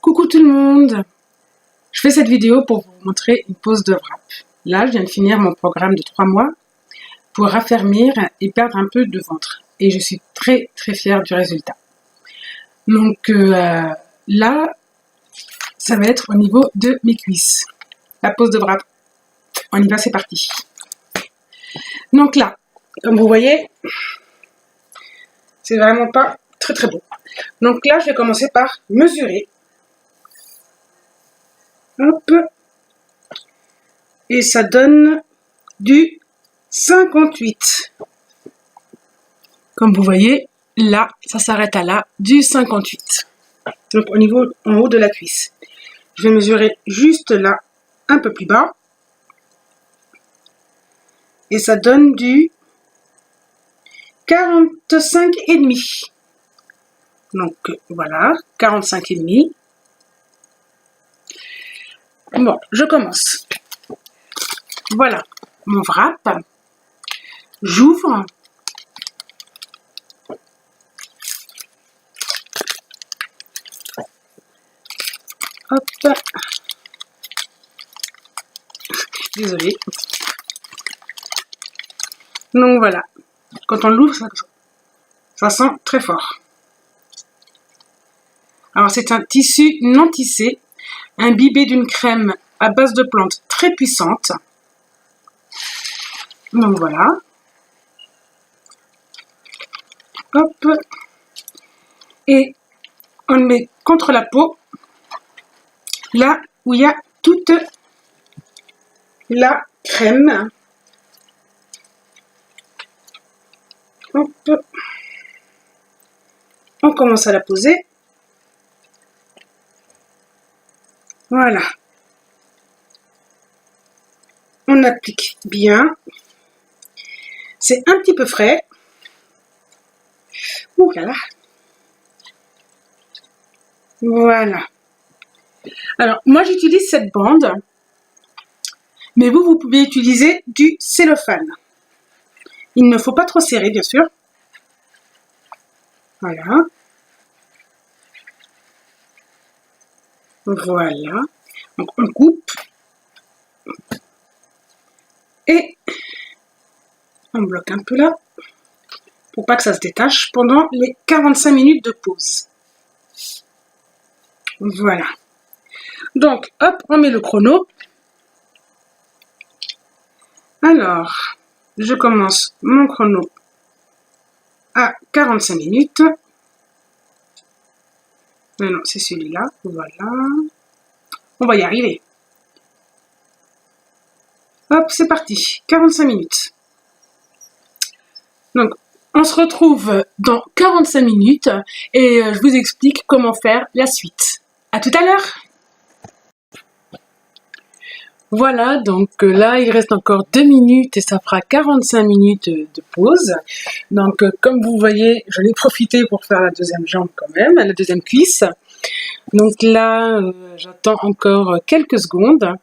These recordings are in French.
Coucou tout le monde! Je fais cette vidéo pour vous montrer une pose de wrap. Là, je viens de finir mon programme de 3 mois pour raffermir et perdre un peu de ventre. Et je suis très fière du résultat. Donc là, ça va être au niveau de mes cuisses. La pose de wrap. On y va, c'est parti. Donc là, comme vous voyez, c'est vraiment pas très beau. Donc là, je vais commencer par mesurer. Hop. Et ça donne du 58. Comme vous voyez, là, ça s'arrête à là, du 58. Donc au niveau, en haut de la cuisse. Je vais mesurer juste là, un peu plus bas. Et ça donne du 45,5. Donc voilà, 45,5. Bon, je commence. Voilà mon wrap. J'ouvre. Hop. Désolée. Donc voilà. Quand on l'ouvre, ça sent très fort. Alors c'est un tissu non tissé, imbibé d'une crème à base de plantes très puissante. Donc voilà. Hop. Et on le met contre la peau, là où il y a toute la crème. Hop. On commence à la poser. Voilà. On applique bien. C'est un petit peu frais. Ouh là là. Voilà. Alors, moi j'utilise cette bande. Mais vous pouvez utiliser du cellophane. Il ne faut pas trop serrer, bien sûr. Voilà. Voilà. Donc on coupe. Et on bloque un peu là. Pour pas que ça se détache pendant les 45 minutes de pause. Voilà. Donc, hop, on met le chrono. Alors, je commence mon chrono à 45 minutes. Non, c'est celui-là. Voilà. On va y arriver. Hop, c'est parti. 45 minutes. Donc, on se retrouve dans 45 minutes et je vous explique comment faire la suite. À tout à l'heure! Voilà, donc là, il reste encore 2 minutes et ça fera 45 minutes de pause. Donc, comme vous voyez, j'en ai profité pour faire la deuxième jambe quand même, la deuxième cuisse. Donc là, j'attends encore quelques secondes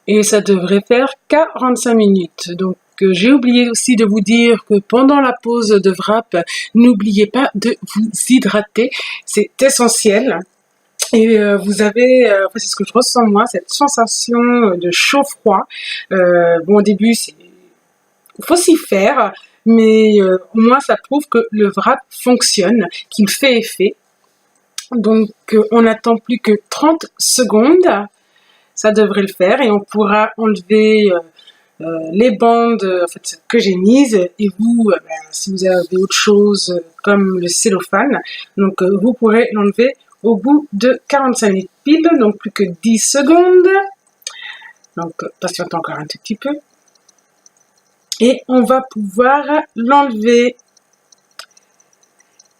et ça devrait faire 45 minutes. Donc, j'ai oublié aussi de vous dire que pendant la pause de wrap, n'oubliez pas de vous hydrater, c'est essentiel. Et vous avez, c'est ce que je ressens moi, cette sensation de chaud-froid. Bon, au début, il faut s'y faire, mais au moins ça prouve que le wrap fonctionne, qu'il fait effet. Donc, on n'attend plus que 30 secondes, ça devrait le faire, et on pourra enlever les bandes que j'ai mises, et vous, si vous avez autre chose comme le cellophane, donc vous pourrez l'enlever au bout de 45 minutes pile, donc plus que 10 secondes. Donc, patientez encore un tout petit peu. Et on va pouvoir l'enlever.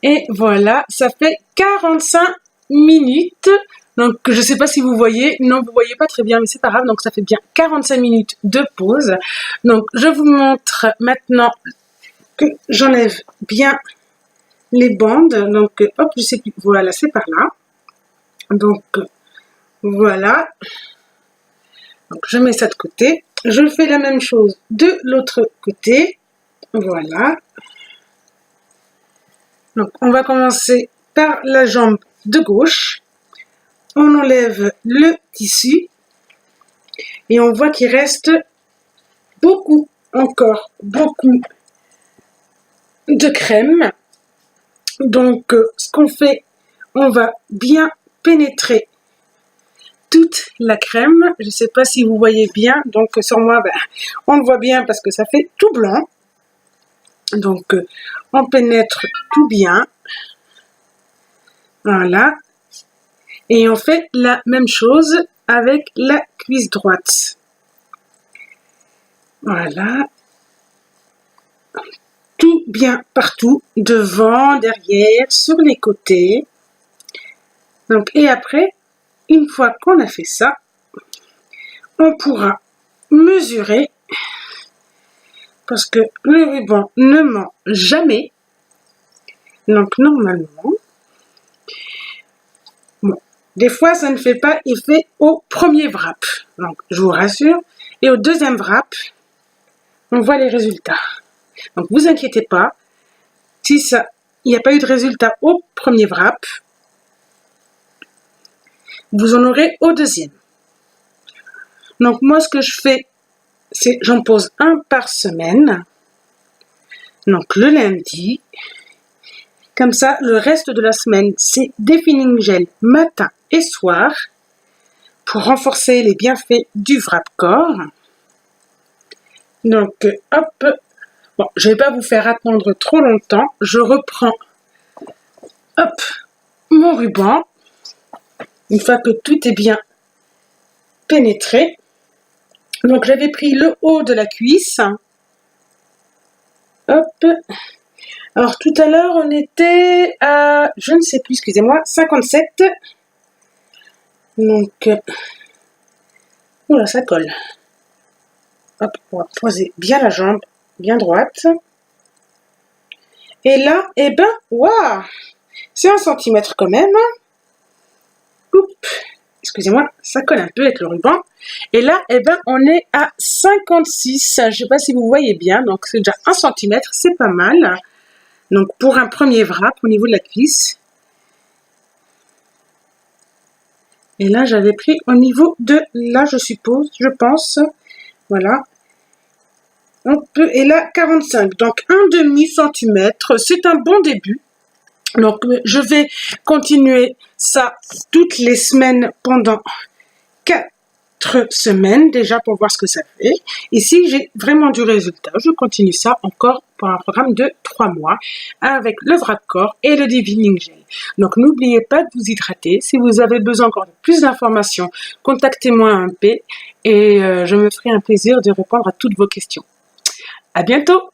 Et voilà, ça fait 45 minutes. Donc, je ne sais pas si vous voyez. Non, vous ne voyez pas très bien, mais c'est pas grave. Donc, ça fait bien 45 minutes de pause. Donc, je vous montre maintenant que j'enlève bien les bandes. Donc, hop, je sais plus. Voilà, c'est par là. Donc, voilà. Donc, je mets ça de côté. Je fais la même chose de l'autre côté. Voilà. Donc, on va commencer par la jambe de gauche. on enlève le tissu et on voit qu'il reste encore beaucoup de crème. Donc, ce qu'on fait, on va bien pénétrer toute la crème. Je ne sais pas si vous voyez bien. Donc, sur moi, on le voit bien parce que ça fait tout blanc. Donc, on pénètre tout bien. Voilà. Et on fait la même chose avec la cuisse droite. Voilà. Tout bien partout, devant, derrière, sur les côtés. Donc, et après, une fois qu'on a fait ça, on pourra mesurer parce que le ruban ne ment jamais. Donc, normalement, bon, des fois, ça ne fait pas effet au premier wrap. Donc, je vous rassure. Et au deuxième wrap, on voit les résultats. Donc, vous inquiétez pas. Si ça, il n'y a pas eu de résultat au premier wrap, vous en aurez au deuxième. Donc, moi, ce que je fais, c'est j'en pose un par semaine. Donc, le lundi. Comme ça, le reste de la semaine, c'est des feeling gel matin et soir pour renforcer les bienfaits du wrap corps. Donc, hop. Bon, je ne vais pas vous faire attendre trop longtemps. Je reprends, hop, mon ruban. Une fois que tout est bien pénétré. Donc, j'avais pris le haut de la cuisse. Hop. Alors, tout à l'heure, on était à, je ne sais plus, excusez-moi, 57. Donc, oula, ça colle. Hop, on va poser bien la jambe, bien droite. Et là, eh ben, waouh, c'est 1 centimètre quand même. Oups, excusez-moi, ça colle un peu avec le ruban. Et là, eh ben, on est à 56. Je ne sais pas si vous voyez bien, donc c'est déjà 1 centimètre, c'est pas mal. Donc, pour un premier wrap au niveau de la cuisse. Et là, j'avais pris au niveau de là, je suppose, je pense. Voilà. Et là, 45. Donc, 1,5 centimètre. C'est un bon début. Donc, je vais continuer ça toutes les semaines pendant 4 semaines déjà pour voir ce que ça fait. Et si j'ai vraiment du résultat, je continue ça encore pour un programme de 3 mois avec le wrap corps et le defining gel. Donc, n'oubliez pas de vous hydrater. Si vous avez besoin encore de plus d'informations, contactez-moi un P et je me ferai un plaisir de répondre à toutes vos questions. À bientôt!